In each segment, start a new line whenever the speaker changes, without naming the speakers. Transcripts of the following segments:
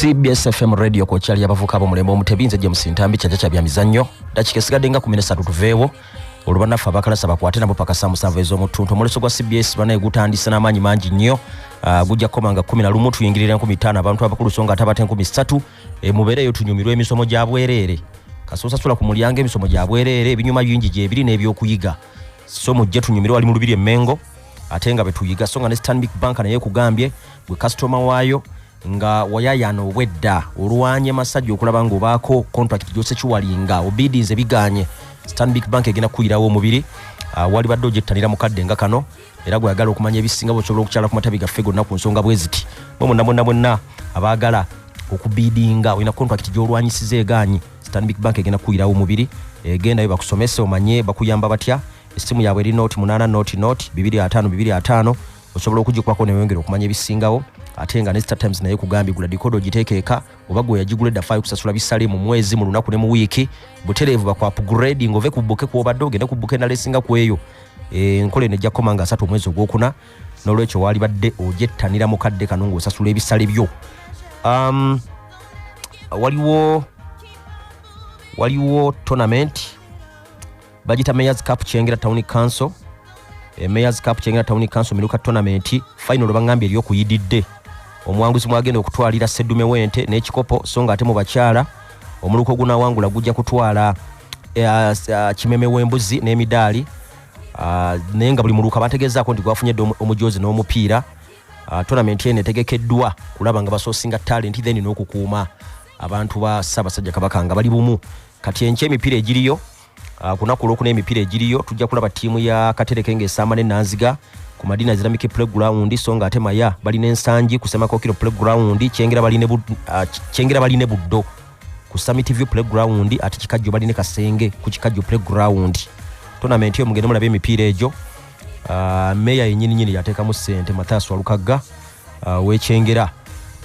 CBS FM radio ko kyali abavuka abo mulembo omutebinze James Ntambi Kyankya Kyamizanyo dakika sigaddenga 13 tuveewo olubana fa bakalasa bakwate nabo paka saa 7 ez'omutuntu omuleso gwa CBS banaye gutandisa n'amaanyi mangi nnyo gujja komanga 11 tuyingirira 15 abantu abakulu songa atabate 13 mubereyo tunyumirwe emisomo gya bwerere kasosa sula ku mulyango emisomo gya bwerere ebinyuma byingi gye ebiri n'ebyokuyiga so mujje tunyumirwe ali mu lubiri emmengo atenga betuyiga songa ne Stanbic Bank naye kugambye gwe customer wayo nga wayayano wedda olwanye masajja okulaba ngo baako contract gyose kiwalinga obidinze biganye Stanbic Bank egena kuyirawo omubiri wali badde ojettanira mukadde nga kano era gwe yagala okumanya ebisinga bosobola okukyala ku matabi gaffe gonna ku nsonga bweziti bonna abaagala okubidinga olina contract gy'olwanyisiza eganyi Stanbic Bank egena kuyirawo omubiri egenda bakusomesa omanye bakuyamba batya esimu yaabwe eri note 8 note 25 osobola okugikwako neweyongera okumanya ebisingawo ate nga ne Star Times naye kugambi gula dikodo gitekeeka oba gwe yagigula eddafayo kusasula bisale mu mwezi mu lunaku ne mu wiiki butereevu bakwa upgrade ngove ku buke ku obadde ogenda ku buke nalesinga ku eyo nkole ne jakoma nga 3 omwezi ogwokuna n'olwekyo wali badde ojettanira mu kadde kano ng'osasula ebisale byo waliwo tournament bagita Mayors Cup Kyengera Town Council Mayors Cup Kyengera Town Council miluka tournament final bangambye eriyo kuyididde omwanguzi mwagenda okutwalira Seddume Wente n'ekikopo songa ate mu bakyala omuluko guna wangula gujja kutwala kimeme w'embuzi n'emidaali nenga buli muluka bategezaako nti gwafunye omujozi n'omupiira tournament ene tegekeddwa kulaba nga basosinga talent then n'okukuuma abantu ba Ssaabasajja Kabaka nga bali bumu kati enche emipiira egiriyo kunaku olwokuna emipiira egiriyo tujja kulaba ttiimu ya Katereke ng'esaama ne Nanziga ku Madina Islamic Playground songa ate Maya balina ensangi ku Semakokiro Playground Kyengera baline Buddo ku Summit View Playground ate Kikajjo baline Kasenge ku Kikajjo Playground tournament yo mugende mulabe emipiira egyo meya yennyini yateekamu ssente Mathasu Walukagga w'Ekyengera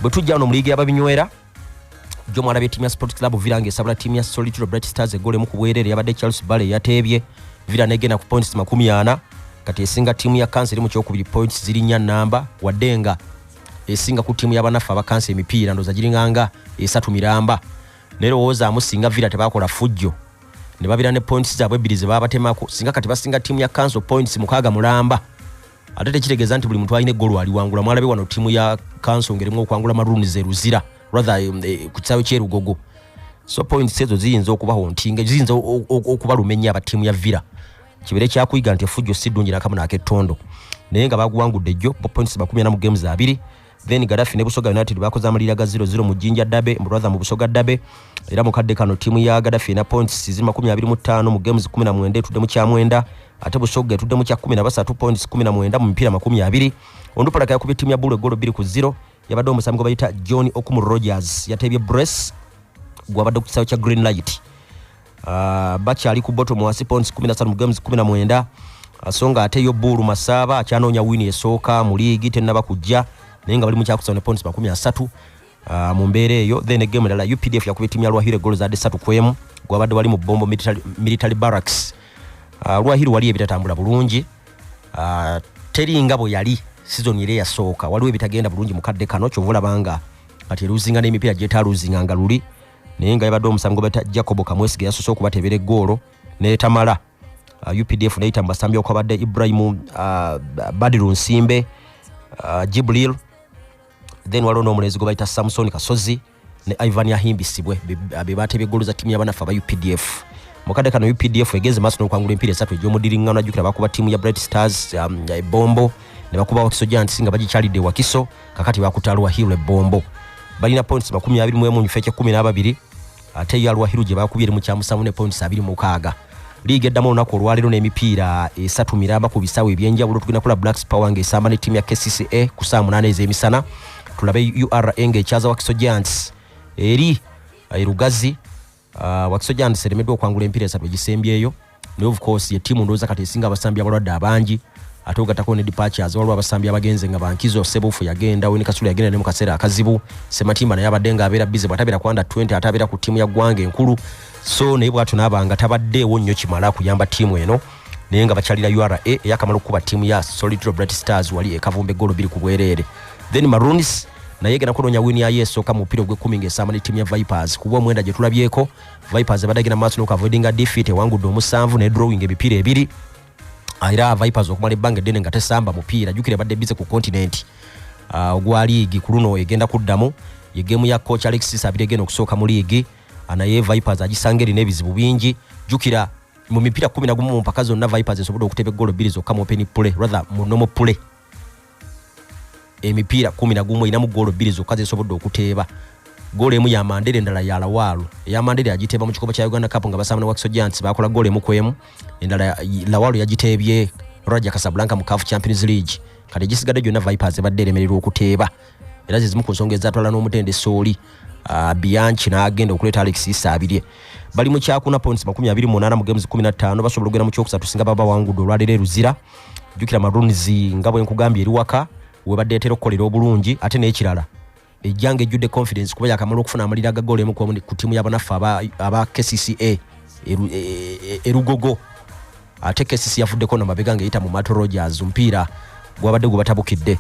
bwe tujja wano mu liigi y'ababinywera jo mwalabe timu ya Sports Club Villa ngesabula timu ya Solitude Bright Stars egole mu kubwerere yabadde Charles Bale yateebye Villa negena ku points 40 kati esinga timu ya Cancer mu kyokubiri points ziri nya namba wadenga esinga ku timu y'abanafa aba Cancer emipiira ndoza giringanga esatu miramba nero woza amusinga Villa tebakola fujjo ne babira ne points zabwe ebirize babatemako singa kati basinga timu ya Cancer points mukaga mulamba ate tekitegeza nti buli muntu ayine golo ali wangula mwalabe wano timu ya Cancer ngeremu okwangula Maroons zeruzira rather kutsawe kyerugogo so points ezo ziyinza okubaho ntinga ziyinza okubalumenya abatimu ya Villa kibere kyakuyiga nti fujjo sidungira kamuna aketondo naye nga baguwangudde jjo points 40 mu games abiri then Gaddafi ne Busoga United bakoze amalira ga 0-0 mu Jinja Dabe brother mu Busoga Dabe era mu kadde kano timu ya Gaddafi na points 25 mu games 19 tudde mu kyamwenda ate Busoga tudde mu kya 13 points 19 mu mpira 20 ondupala yakubye timu ya Bulle golo 2-0 yabadde omusambi bayita John Okumu Rogers yatebye Bress gwabadde ku kisawo kya Green Light bakyali ku bottom wasi points 17 mu games 19 songa ate yo Bulu Masaba akyanoonya win esooka mu league tennaba kujja naye nga bali mu kyakusana points 13 mu mbeera eyo then game endala UPDF yakubye timu ya Lwahiro goals ade 3-1 gwabadde wali mu Bombo military barracks Lwahiro wali ebitatambula bulungi teri ngabo yali season ile yasooka waliwo ebitagenda bulungi mu kadde kano kyovula banga ati luzinga n'emipiira gyeta luzinga nga luli naye nga yabadde omusango bata Jacob Kamwesiga yasoose okubatebera eggolo n'etamala UPDF n'eyita mbasambi okwabadde Ibrahim Badiru Nsimbe Jibril then waliwo n'omulenzi gwe bayita Samson Kasozi ne Ivan Yahimbisibwe be batebye eggolo za timu y'abanafu aba UPDF mukadde kano UPDF egeze maaso n'okwangula emipiira 3 egy'omudiringano ajjukira bakuba timu ya Bright Stars Bombo ne bakuba Wakiso Giants nga bagikyalidde Wakiso kakati bakutalwa Hilo Bombo balina points 21 mu nyufeke 12 ate ya Lwahiro gye bakubye mu kyamusamu ne points 26 league eddamu olunaku olwalero n'emipiira 3 miramba ku bisawo ebyenjawulo tugenda kula Blacks Power ng'esamba ne timu ya KCCA ku saa 8 ez'emisana tulabe URA ng'ekyaza Wakiso Giants eri Rugazi Wakiso Giants eremeddwa okwangula empiira 3 egisembyeyo ne of course ye timu ndowooza kati esinga abasambi abalwadde abangi ate ogatako ne departures waliwo abasambi abagenze nga Bankizo Sebufu yagenda Wini Kasulu yagenda ne mu kaseera akazibu Sematimba naye abadde nga abeera busy bw'atabeera ku under 20 ate abeera ku timu ya ggwanga enkulu so naye bw'atyo n'abanga tabaddeewo nnyo kimala kuyamba timu eno naye nga bakyalira URA eyakamala okukuba timu ya Solitude Bright Stars wali ekavumbe golo 2 ku bwereere then Maroons naye gena kunonya win ya yeso kama upira gwe 10 ngesama ne team ya Vipers kuba mwenda je tulabyeko Vipers badagina match no avoiding defeat wangu do musanvu ne drawing ebipira ebiri aira Vipers okumala bange dene ngate samba mupira jukire badde bize ku continent ogwa league kuluno egenda kuddamu ye game ya coach Alexis abire geno okusoka mu league anaye Vipers agisangeri nebizibu bingi jukira mu mipira 11 mpaka zonna Vipers esobodo okutebe goal biri zo kama open play rather mu normal play emipira 11 ina mu goal biri zo kaze esobodo okuteba goal emu ya Mandere ndala ya Lawalo ya Mandere agiteba mu kikopo kya Uganda Cup nga basamana wa Giants bakola goal emu kwemu endala Lawalo yagitebye Raja Casablanca mu CAF Champions League kale gisigade jonna Vipers badere merero okuteba era zizimu ku nsonga ezatwala n'omutende Soli Bianchi na agenda okuleta Alexis abirye bali mu kyakuna points 28 mu games 15 basobola kugenda mu kyokusatu singa baba wangu do lwalere ruzira jukira Maroons ngabo enkugambye eri waka we badetero kolera obulungi ate n'ekirala ejjange jude confidence kuba yakamala okufuna amalira ga goal emu ku timu y'abanafa aba KCCA erugogo ate KCCA yafuddeko na mabega ngeyita mu Mato Rogers mpira gwabadde gubatabukidde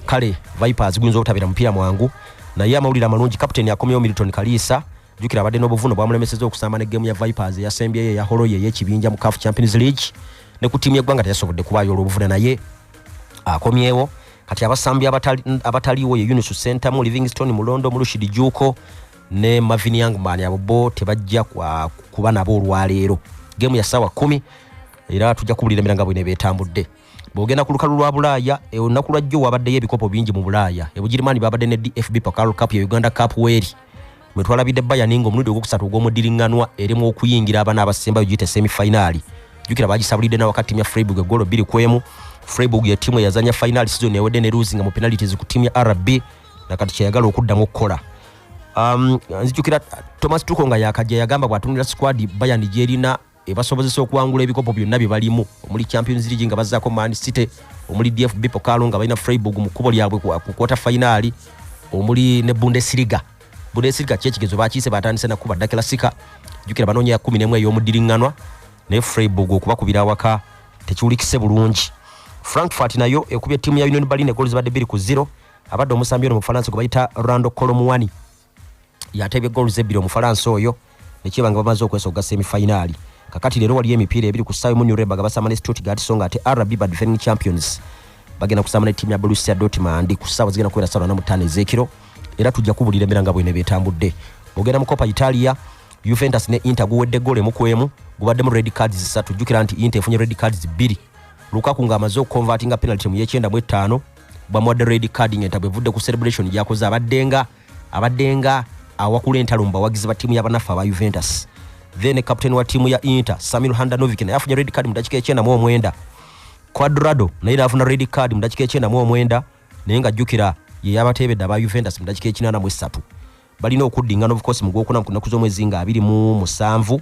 kale Vipers gwinzo okutabira mpira mwangu na ya mawulira malungi captain yakomyo Milton Kalisa jukira abadde n'obuvuno bwamulemeseza okusamba ne game ya Vipers ya Sembye ya Horoye y'ekibinja mu CAF Champions League ne ku timu y'eggwanga teyasobodde kubayo olw'obuvune naye akomyewo kati abasambi abataliwo ye Yunus Center mu Livingstone Mulondo mu Rushidi Juko ne Marvin Youngman abo bo tebajja kuba nabo olwaleero game ya sawa 10 era tujja kubulira miranga bwine betambudde bogenda ku lukalu lwa Bulaya onaku lwajjo wabadde ebikopo bingi mu Bulaya Bugirimani babadde ne DFB Pokal Cup ya Uganda Cup weri mwetwalabidde Bayern ngo omulundi ogwokusatu ogw'omudiringanwa erimu okuyingira abana abasembayo gite semi final jukira bagisabulidde na wakati ya Freiburg egolo 2 kwemu Freiburg ya timu yazanya final season ewedde ne losing mu penalties ku timu ya RB nakati kyayagala okuddamu okukola nzijukira Thomas Tuchel nga yakajja yagamba bwatunira squad Bayern jerina ebasobozesa okuwangula ebikopo byonna bibalimu omuli Champions League nga bazzaako Man City omuli DFB Pokal nga balina Freiburg mu kubo lyabwe ku quarter final omuli ne Bundesliga kyekigezo bakiise batandise na kuba Dakela Sika jukira banonya 11 ey'omudiringanwa ne Freiburg okubakubira waka tekiwulikise bulungi Frankfurt nayo ekubye timu ya Union Berlin goals badde 2-0 abadde omusambi ono mu Faransa kubayita Rando Colomwani yatebye goals 2 mu Faransa oyo nekibanga bamaze okwesoga semi final kakati lero wali emipira ebiri ku Sayo Munyoreba gabasamane Stuttgart songa ate RB bad defending champions bagenda kusamana timu ya Borussia Dortmund ku sawa zigenda kwera 5 ezekiro era tujja kubulira miranga bwene betambudde ogenda mu Coppa Italia Juventus ne Inter guwedde goal emu kwemu gubadde mu red cards 3 jukira nti Inter efunye red cards 2 Lukaku nga amaze converting penalty mu yechenda mu 5 bamwadde red card ngenta bevudde ku celebration yakoze abaddenga awakula entalumba wagize ba timu y'abanafa ba Juventus then captain wa timu ya Inter Samir Handanovic na yafunye red card mu dakika echenda mu 9 Quadrado naye afuna red card mu dakika echenda mu 9 naye nga jukira ye yabatebedde aba Juventus mu dakika echina mu 3 balina okuddingana of course mu gwokuna kunakuzo mwezi nga 27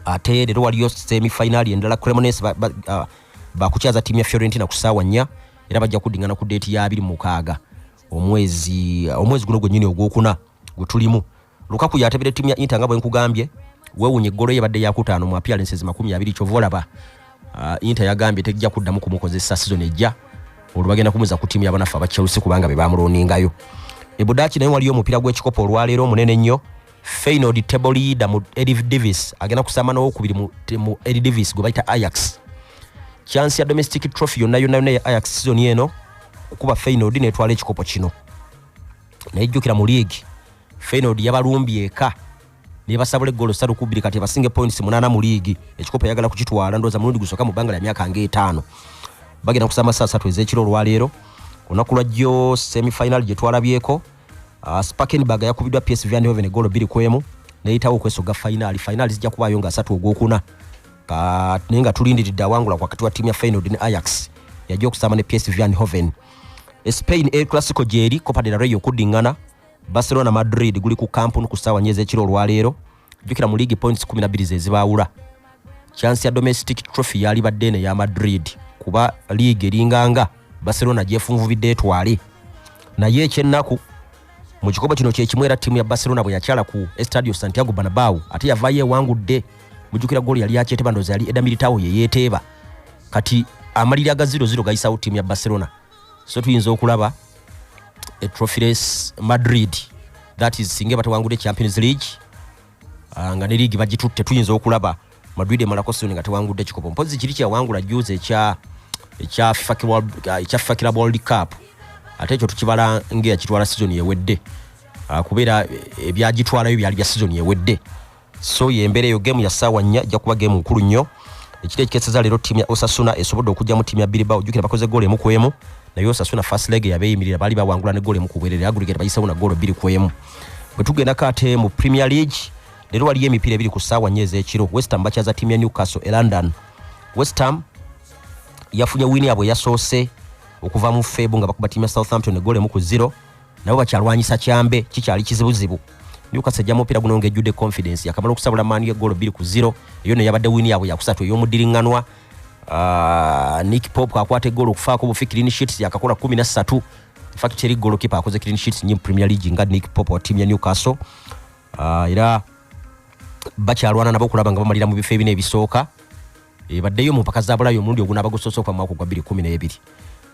ate lero waliyo semi final endala Cremonese bakukyaza timu ya Fiorentina ku sawa 4 era bajja kuddingana ku date ya 26 omwezi guno gwennyini ogwokuna gutulimu Lukaku yatebedde timu ya Inter ngabo enkugambye wewunye golo yabadde yakutaano mu appearances 20 kyovolaba Inter yagambye tejja kuddamu kumukozesa season ejja olubagenda kumuza ku timu y'abanafa aba Chelsea kubanga be bamuloningayo Ebudachi nayo waliyo omupira gw'ekikopo olwaleero munene nnyo Feyenoord table leader mu Eredivisie agenda kusamba n'owokubiri mu Eredivisie gwe bayita Ajax chance ya domestic trophy yonna ya Ajax season eno okuba Feyenoord netwala ekikopo kino nejjukira mu league Feyenoord yabalumbye eka ne basabule goal 3-2 kati basinge points 8 mu league ekikopo yagala kukitwala ndoza mulundi gusoka mu bangala ya myaka nga 5 bagenda kusamba saa 3 ezekiro olwaleero onakulwa jjo semi final gye twalabyeko Spakenburg yakubidwa PSV Eindhoven goal 2 kwemu neitawo kwesoga final zijja kubayo nga 3 ogwokuna nenga tulindiridde awangula wakati wa timu ya Feyenoord ne Ajax yajja okusamba ne PSV Eindhoven Spain El Clasico jeri Copa del Rey okuddingana Barcelona Madrid guli ku Camp Nou ku sawa nyeze ekiro olwaleero jukira mu league points 12 zezibawula chance ya domestic trophy yali badene ya Madrid kuba league eringanga Barcelona jefunvubidde etwale naye ekyennaku mu kikopo kino kyekimwera timu ya Barcelona bwe yakyala ku Estadio Santiago Bernabeu ate yavaye wangudde mujukira goli yali yakyete bandoza yali Eda Militao yeyeteeba kati amalira ga 0-0 gayisawo timu ya Barcelona so tuyinza okulaba trophyless Madrid, that is singe batawangudde Champions League nga ne league bagitutte tuyinza okulaba Madrid emalako season nga tewangudde kikopo mpozi kiri kya wangula juze cha FIFA Club World Cup ate ekyo tukibala ngea kitwala season yewedde kubeera ebyagitwalayo byali bya season yewedde so yembere yo game ya sawa nya ja kuba game nkulu nnyo ekite kikeseza lero timu ya Osasuna esobodde okujja mu timu ya Bilbao jukira bakoze goal emu kwemu nayo Osasuna first leg yabeyimirira bali bawangula ne goal emu kubwerere aggregate bayisawo na goal 2 kwemu bwe tugenda kate mu Premier League lero wali emipira ebiri ku sawa nyeze ekiro West Ham bachaza timu ya Newcastle London West Ham yafunye wini yabwe yasoose okuva mu Febo nga bakuba timu ya Southampton goal emu ku 0 nabo bakyalwanyisa kyambe kikyali kizibuzibu Newcastle jamu pira guno ngejjude confidence yakamala okusabula Man U goal 2 ku 0 iyo ne yabadde wini yabwe yakusatu ey'omudiringanwa Nick Pope akwate goal okufaako bu clean sheets yakakola 13 in fact Terry goalkeeper akoze clean sheets nyim Premier League nga Nick Pope wa timu ya Newcastle era bakyalwana nabo kulaba nga bamalira mu bifo ebine ebisooka baddeyo mu mpaka zabulayo omulundi oguna abagososo kwa mwaka gwa 2012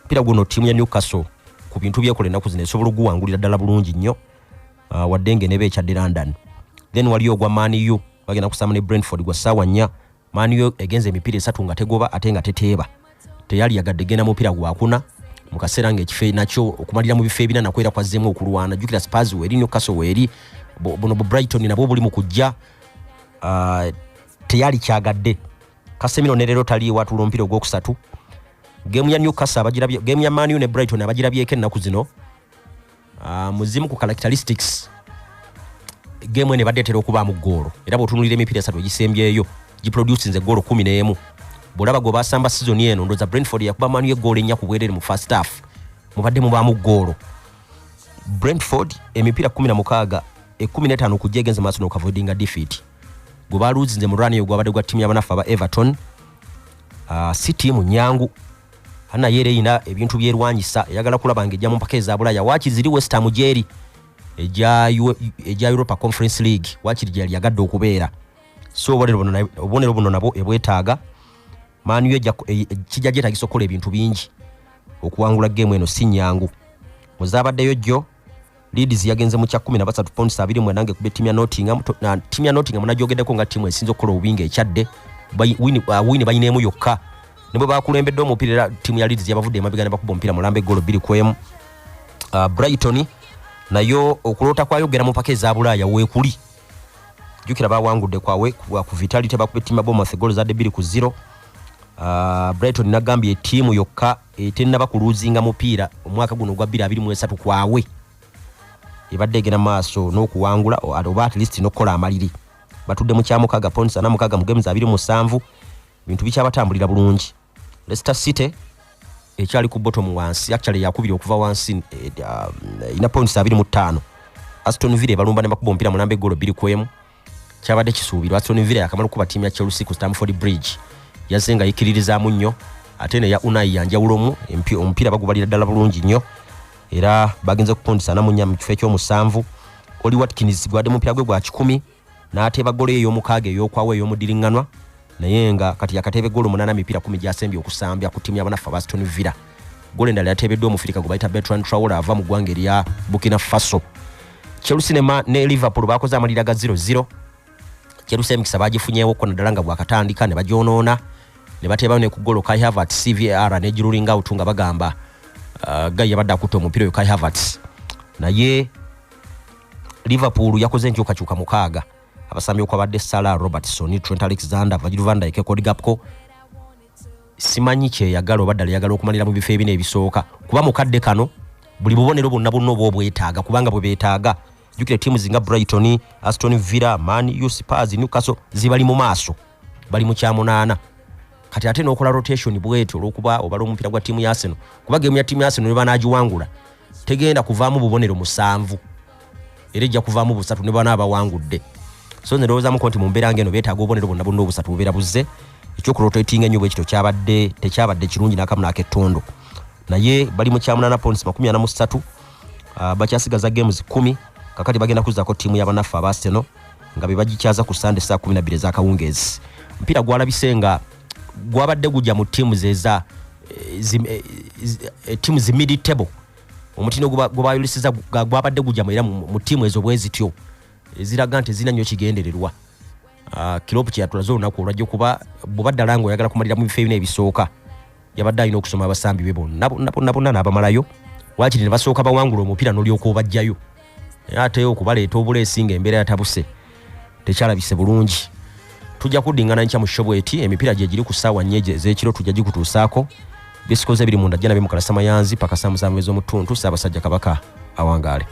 pira guno timu ya Newcastle ku bintu byekola ennaku zino esobola okuwangulira ddala bulungi nnyo waddenge ne beekyadde London then waliyo ogwa Man U bagenda kusama ne Brentford gwa ssaawa 4 Man U egenze emipira 3 nga tegoba ate nga teteeba teyali yagadde genda mupira gwakuna mu kaseera ng'ekifo nakyo okumalira mu bifo ebina nakwera kwazzeemu okulwana jukira Spurs weri Newcastle weri buno Brighton nabo buli mu kujja teyali kyagadde Casemiro ne lero tali watu lumpiro gwokusatu game ya Newcastle abagirabye game ya Man U ne Brighton abagirabye ennaku zino muzimu ku characteristics game ene badetera okuba mu goal era botunulira emipira 3 gisembyeyo giproduce nze goal 11 bolaba go basamba season eno ndoza Brentford yakuba Man U goal enya kubwerere mu first half mubadde mu ba mu goal Brentford emipira 16 15 kujegenza maso no kavoidinga defeat go baluzinze mu run yo gwabadde gwa timu y'abanafa ba Everton City mu nyangu hana yere ina ebintu byerwanyisa yagala kulaba ngejja mu mpaka za bulaya wakiziri West Ham jeri eja Europa Conference League wakiri yali yagadde okubeera so obonero buno nabo ebwetaaga Man U kijja jetagisa okola ebintu bingi okuwangula game eno si nyangu muzabaddeyo jjo Leeds yagenze mu kya 13 points 2 mwanange kube timu ya Nottingham na timu ya Nottingham najogeddeko nga timu esinzo kola obwinge ekyadde wini bayineemu yokka nibo bakulembedde omupira timu ya Leeds yabavudde emabigana bakuba omupira mulambe goal 2 kwemu Brighton nayo okulota kwayogera mu mpaka za bulaya weekuli jukira bawangudde kwawe ku Vitality bakube timu ya Bournemouth goal za 2 ku 0 Brighton nagambye timu yokka etenna bakuluzinga mupira omwaka guno gwa 2023 kwawe ibadde gena maaso n'okuwangula oba at least nokola amaliri batudde mu kyamukaga points ana mukaga mu games 27 bintu bikyabatambulira bulungi Leicester City ekyali ku bottom wansi actually yakubira okuva wansi ina points 25 Aston Villa balumba ne bakuba mpira mulambe goal 2 kwemu kyabadde kisuubirwa Aston Villa yakamala kuba timu ya Chelsea ku Stamford Bridge yazenga yikiririza munyo ate ne ya Unai yanjawulomu ompira bagubalira ddala bulungi nnyo era bagenze ku points ana munya mu kifo ky'omusanvu Oli Watkins gwadde mu mpira gwe gwa 10 n'ateeba gole ey'omukaaga ey'okwawe ey'omudiringanwa naye nga kati yakatebe golo 8 mipira 10 gyasembye okusambya ku timu y'abanafa ba Aston Villa gole ndala yatebeddwa omufirika gwe bayita Bertrand Traore ava mu ggwanga erya Burkina Faso Chelsea ne Liverpool bakoze amalira ga 0-0 Chelsea emikisa bagifunyeewo ko naddala nga bwakatandika ne bagyonoona ne bateebayo ne ku golo Kai Havertz CVR ne girulinga utunga bagamba gaye yabadde akutte omupira oyo Kai Havertz naye Liverpool yakoze enkyukakyuka mukaaga abasambi okwabadde Salah Robertson Trent Alexander Virgil van Dijk Cody Gakpo simanyi kye yagala obaddala yagala okumalira mu bifo ebine ebisooka kuba mukadde kano buli bubonero bonna obwetaaga kubanga bwe beetaaga jukire timu zinga Brighton Aston Villa Man U Spurs Newcastle zibali mu maaso bali mu kyamunaana kati ate n'okola rotation bweto olwokuba obala omupira gwa timu ya Arsenal kuba game ya timu ya Arsenal ne banaagiwangula tegenda kuvaamu bubonero 7 era ejja kuvaamu 3 ne bana abawangudde so nerowooza mu konti mu mbeera ngeno beetaaga obubonero bonna obusatu bubeera buzze ekyokurotatinga ennyo bwekito tekyabadde kirungi n'akamu n'akettondo naye bali mu kyamunana points 43 bakyasigaza games 10 kakati bagenda kuzaako timu y'abanafu aba Arsenal nga be bagikyaza ku Sunday saa 12 za kawungeezi mpira gwalabise nga gwabadde gujja mu timu zeza timu zi mid table omutino gubayulisiza gwabadde gujamira mu tiimu ezo bwezityo eziraga nti zina nnyo kigendererwa. Kiropu kyeyatulaze olunaku olwajja kuba bw'obaddala ng'oyagala kumalira mu bifo ebina ebisooka yabadde alina okusoma abasambi be bonna n'abamalayo waakiri ne basooka bawangula omupiira n'olyoka obajjayo ate okubaleeta obuleesi ng'embeera yatabuse tekyalabise bulungi. Tujja kuddingana nkya mu Shobweti emipiira gye giri ku ssaawa 4 ez'ekiro tujja gikutuusaako bisikoze biri munda jja nabe mu Kalasamayanzi paka saa 7 ez'omutuntu Ssaabasajja Kabaka awangaale.